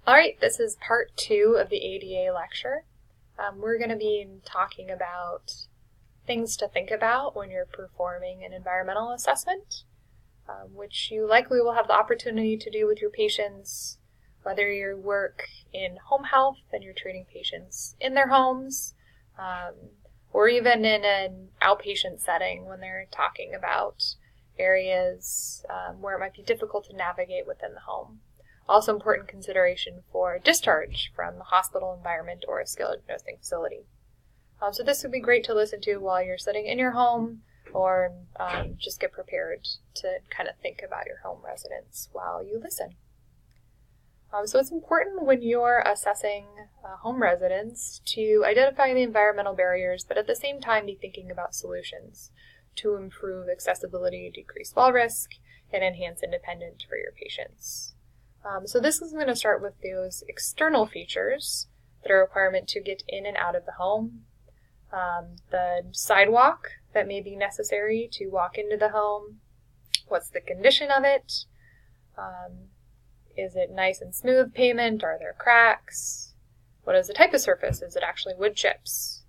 Alright, this is part 2 of the ADA lecture. We're going to be talking about things to think about when you're performing an environmental assessment, which you likely will have the opportunity to do with your patients, whether you work in home health and you're treating patients in their homes, or even in an outpatient setting when they're talking about areas where it might be difficult to navigate within the home. Also important consideration for discharge from the hospital environment or a skilled nursing facility. So this would be great to listen to while you're sitting in your home, or just get prepared to kind of think about your home residence while you listen. So it's important when you're assessing home residence to identify the environmental barriers, but at the same time be thinking about solutions to improve accessibility, decrease fall risk, and enhance independence for your patients. So this is going to start with those external features that are a requirement to get in and out of the home. The sidewalk that may be necessary to walk into the home. What's the condition of it? Is it nice and smooth pavement? Are there cracks? What is the type of surface? Is it actually wood chips?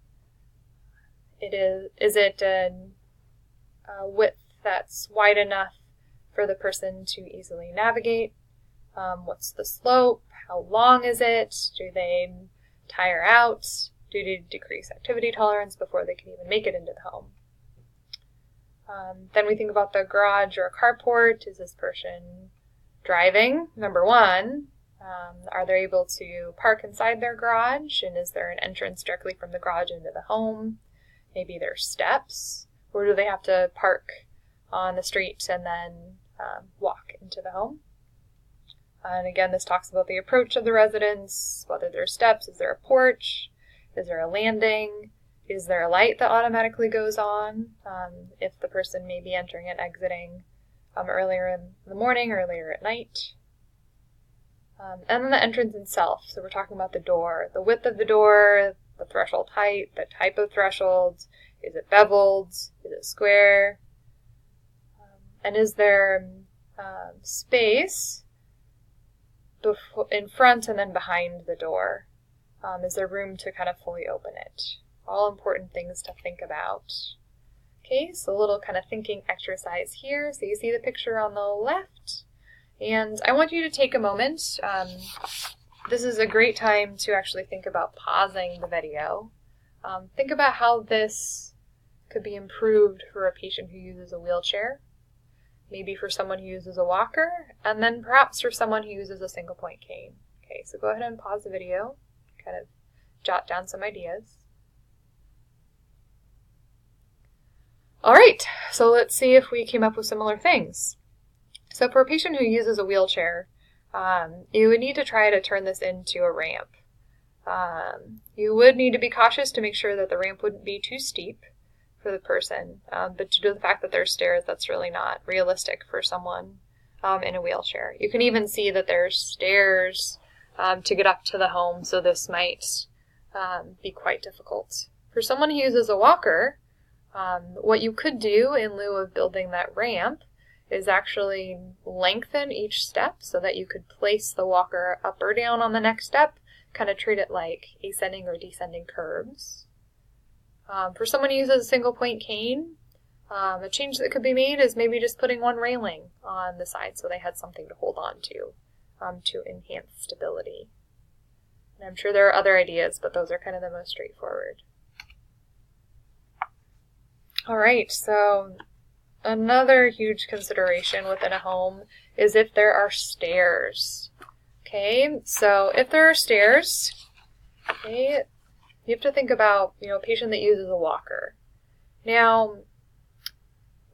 Is it a width that's wide enough for the person to easily navigate? What's the slope? How long is it? Do they tire out due to decreased activity tolerance before they can even make it into the home? Then we think about the garage or carport. Is this person driving? Number one, are they able to park inside their garage? And is there an entrance directly from the garage into the home? Maybe there's steps. Or do they have to park on the street and then walk into the home? And again, this talks about the approach of the residence, whether there's steps, is there a porch, is there a landing, is there a light that automatically goes on if the person may be entering and exiting earlier in the morning, earlier at night. And then the entrance itself, so we're talking about the door, the width of the door, the threshold height, the type of threshold, is it beveled, is it square, and is there space in front and then behind the door? Is there room to kind of fully open it? All important things to think about. Okay, so a little kind of thinking exercise here. So you see the picture on the left, and I want you to take a moment. This is a great time to actually think about pausing the video. Think about how this could be improved for a patient who uses a wheelchair, maybe for someone who uses a walker, and then perhaps for someone who uses a single point cane. Okay, so go ahead and pause the video, kind of jot down some ideas. Alright, so let's see if we came up with similar things. So for a patient who uses a wheelchair, you would need to try to turn this into a ramp. You would need to be cautious to make sure that the ramp wouldn't be too steep for the person, but due to the fact that there's stairs, that's really not realistic for someone in a wheelchair. You can even see that there's stairs to get up to the home, so this might be quite difficult. For someone who uses a walker, what you could do in lieu of building that ramp is actually lengthen each step so that you could place the walker up or down on the next step, kind of treat it like ascending or descending curves. For someone who uses a single point cane, a change that could be made is maybe just putting one railing on the side so they had something to hold on to enhance stability. And I'm sure there are other ideas, but those are kind of the most straightforward. Alright, so another huge consideration within a home is if there are stairs. Okay, so if there are stairs, okay, you have to think about, a patient that uses a walker. Now,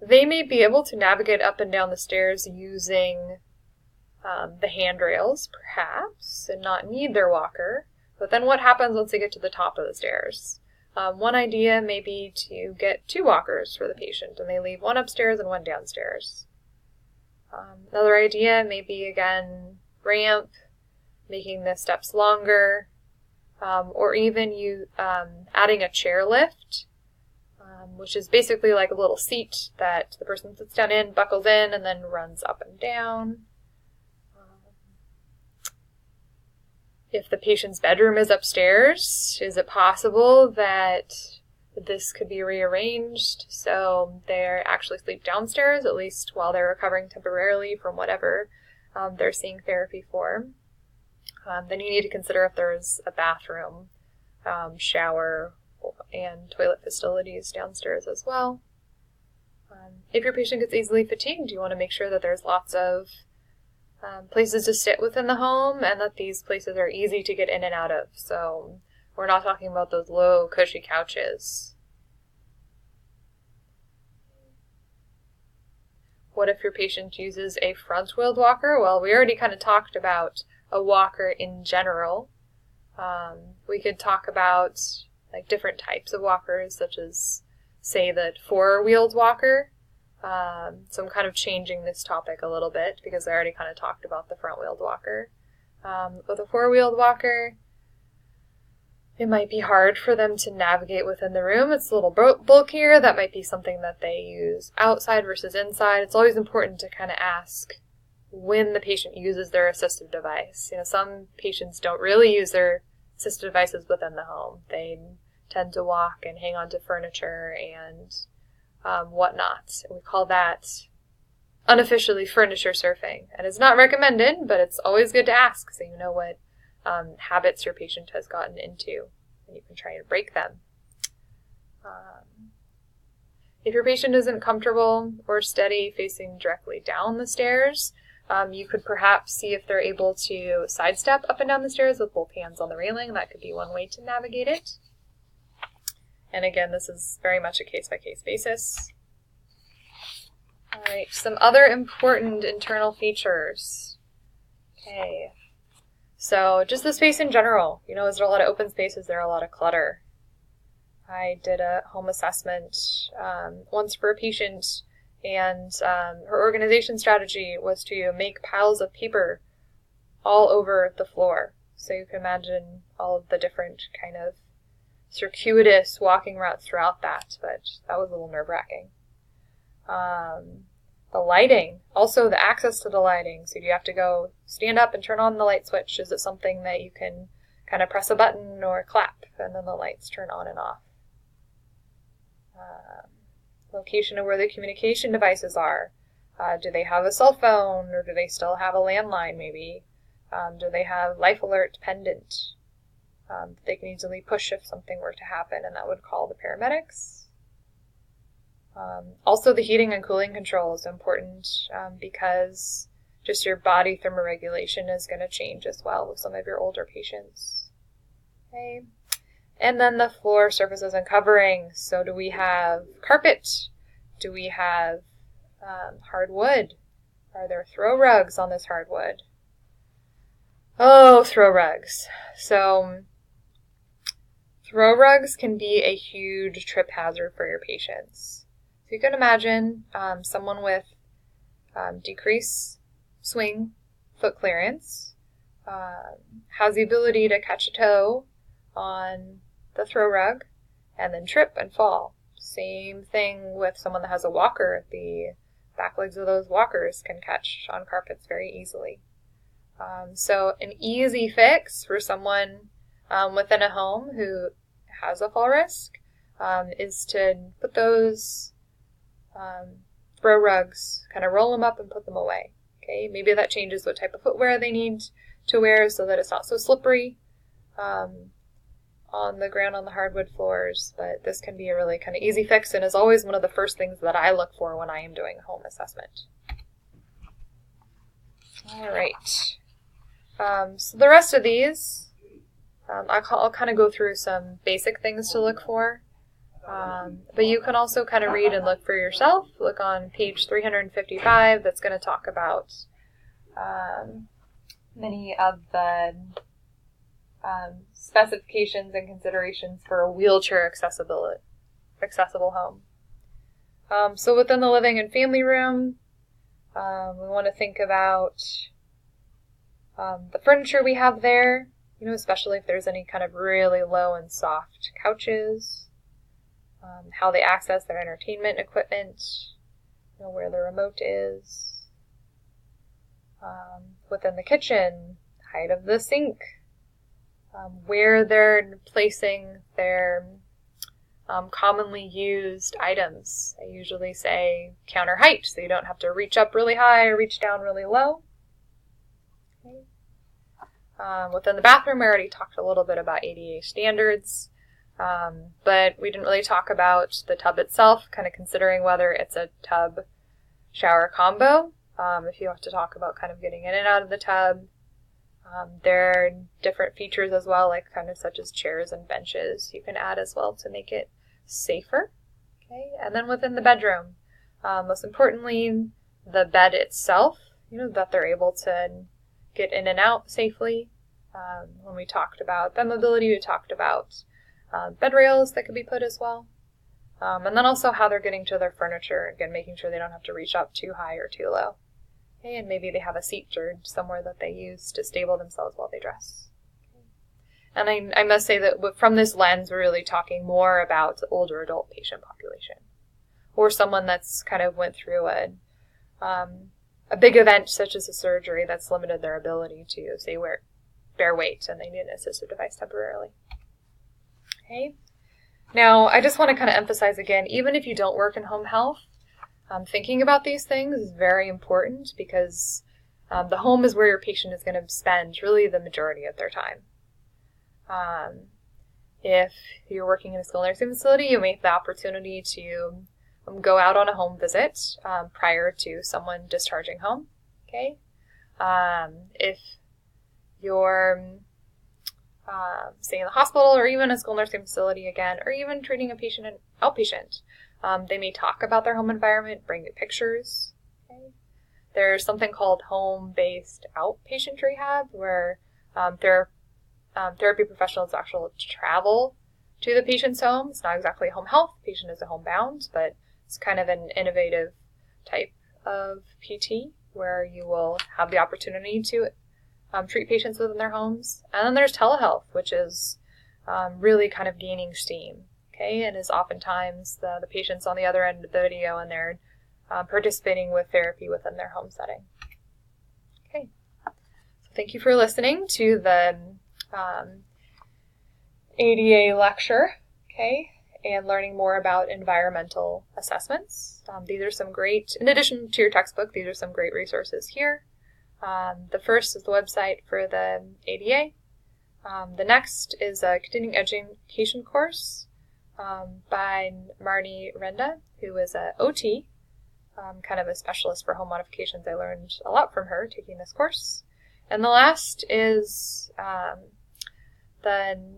they may be able to navigate up and down the stairs using the handrails, perhaps, and not need their walker. But then what happens once they get to the top of the stairs? One idea may be to get 2 walkers for the patient, and they leave one upstairs and one downstairs. Another idea may be, again, ramp, making the steps longer, or even adding a chair lift, which is basically like a little seat that the person sits down in, buckles in, and then runs up and down. If the patient's bedroom is upstairs, is it possible that this could be rearranged so they actually sleep downstairs, at least while they're recovering temporarily from whatever they're seeing therapy for? Then you need to consider if there's a bathroom, shower, and toilet facilities downstairs as well. If your patient gets easily fatigued, you want to make sure that there's lots of places to sit within the home and that these places are easy to get in and out of. So we're not talking about those low, cushy couches. What if your patient uses a front-wheeled walker? Well, we already kind of talked about a walker in general. We could talk about like different types of walkers, such as, say, the four-wheeled walker. So I'm kind of changing this topic a little bit because I already kind of talked about the front-wheeled walker. With a four-wheeled walker, it might be hard for them to navigate within the room. It's a little bulkier. That might be something that they use outside versus inside. It's always important to kind of ask when the patient uses their assistive device. You know, some patients don't really use their assistive devices within the home. They tend to walk and hang onto furniture and whatnot. We call that unofficially furniture surfing. And it's not recommended, but it's always good to ask so you know what habits your patient has gotten into, and you can try to break them. If your patient isn't comfortable or steady facing directly down the stairs, you could perhaps see if they're able to sidestep up and down the stairs with both hands on the railing. That could be one way to navigate it. And again, this is very much a case-by-case basis. All right, some other important internal features. Okay. So just the space in general. You know, is there a lot of open space? Is there a lot of clutter? I did a home assessment once for a patient, and her organization strategy was to make piles of paper all over the floor. So you can imagine all of the different kind of circuitous walking routes throughout that, but that was a little nerve-wracking. The lighting, also the access to the lighting. So do you have to go stand up and turn on the light switch? Is it something that you can kind of press a button or clap and then the lights turn on and off? Location of where the communication devices are. Do they have a cell phone or do they still have a landline maybe? Do they have life alert pendant? They can easily push if something were to happen, and that would call the paramedics. Also, the heating and cooling control is important because just your body thermoregulation is going to change as well with some of your older patients. Okay. And then the floor surfaces and coverings. So do we have carpet? Do we have hardwood? Are there throw rugs on this hardwood? Oh, throw rugs. So throw rugs can be a huge trip hazard for your patients. So you can imagine someone with decreased swing foot clearance has the ability to catch a toe on the throw rug and then trip and fall. Same thing with someone that has a walker. The back legs of those walkers can catch on carpets very easily. So an easy fix for someone within a home who has a fall risk is to put those throw rugs, kind of roll them up and put them away. Okay, maybe that changes what type of footwear they need to wear so that it's not so slippery on the ground on the hardwood floors, but this can be a really kind of easy fix and is always one of the first things that I look for when I am doing a home assessment. All right. So the rest of these, I'll kind of go through some basic things to look for, but you can also kind of read and look for yourself. Look on page 355. That's going to talk about many of the specifications and considerations for a wheelchair accessible home. So within the living and family room, we want to think about the furniture we have there, you know, especially if there's any kind of really low and soft couches, how they access their entertainment equipment, you know, where the remote is. Within the kitchen, height of the sink, where they're placing their commonly used items. I usually say counter height, so you don't have to reach up really high or reach down really low. Okay. Within the bathroom, we already talked a little bit about ADA standards, but we didn't really talk about the tub itself, kind of considering whether it's a tub-shower combo. If you have to talk about kind of getting in and out of the tub, there are different features as well, like kind of such as chairs and benches you can add as well to make it safer. Okay, and then within the bedroom, most importantly, the bed itself, that they're able to get in and out safely. When we talked about bed mobility, we talked about bed rails that could be put as well. And then also how they're getting to their furniture, again, making sure they don't have to reach up too high or too low. Okay, and maybe they have a seat or somewhere that they use to stable themselves while they dress. Okay. And I must say that from this lens, we're really talking more about the older adult patient population, or someone that's kind of went through a big event such as a surgery that's limited their ability to, say, bear weight and they need an assistive device temporarily. Okay. Now, I just want to kind of emphasize again, even if you don't work in home health, thinking about these things is very important because the home is where your patient is going to spend really the majority of their time. If you're working in a skilled nursing facility, you may have the opportunity to go out on a home visit prior to someone discharging home. Okay. If you're say in the hospital or even a skilled nursing facility again, or even treating a patient in outpatient, they may talk about their home environment, bring you pictures. Okay. There's something called home-based outpatient rehab where therapy professionals actually travel to the patient's home. It's not exactly home health. The patient is a homebound, but it's kind of an innovative type of PT where you will have the opportunity to treat patients within their homes. And then there's telehealth, which is really kind of gaining steam, okay, and is oftentimes the patients on the other end of the video and they're participating with therapy within their home setting. Okay, so thank you for listening to the ADA lecture, okay, and learning more about environmental assessments. These are some great, in addition to your textbook, these are some great resources here. The first is the website for the ADA. The next is a continuing education course by Marnie Renda, who is an OT, kind of a specialist for home modifications. I learned a lot from her taking this course. And the last is the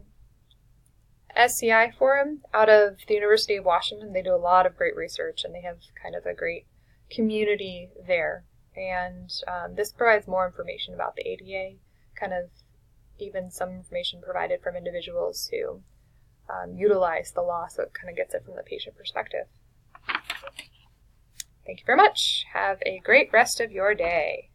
SCI Forum out of the University of Washington. They do a lot of great research, and they have kind of a great community there. And this provides more information about the ADA, kind of even some information provided from individuals who utilize the law, so it kind of gets it from the patient perspective. Thank you very much. Have a great rest of your day.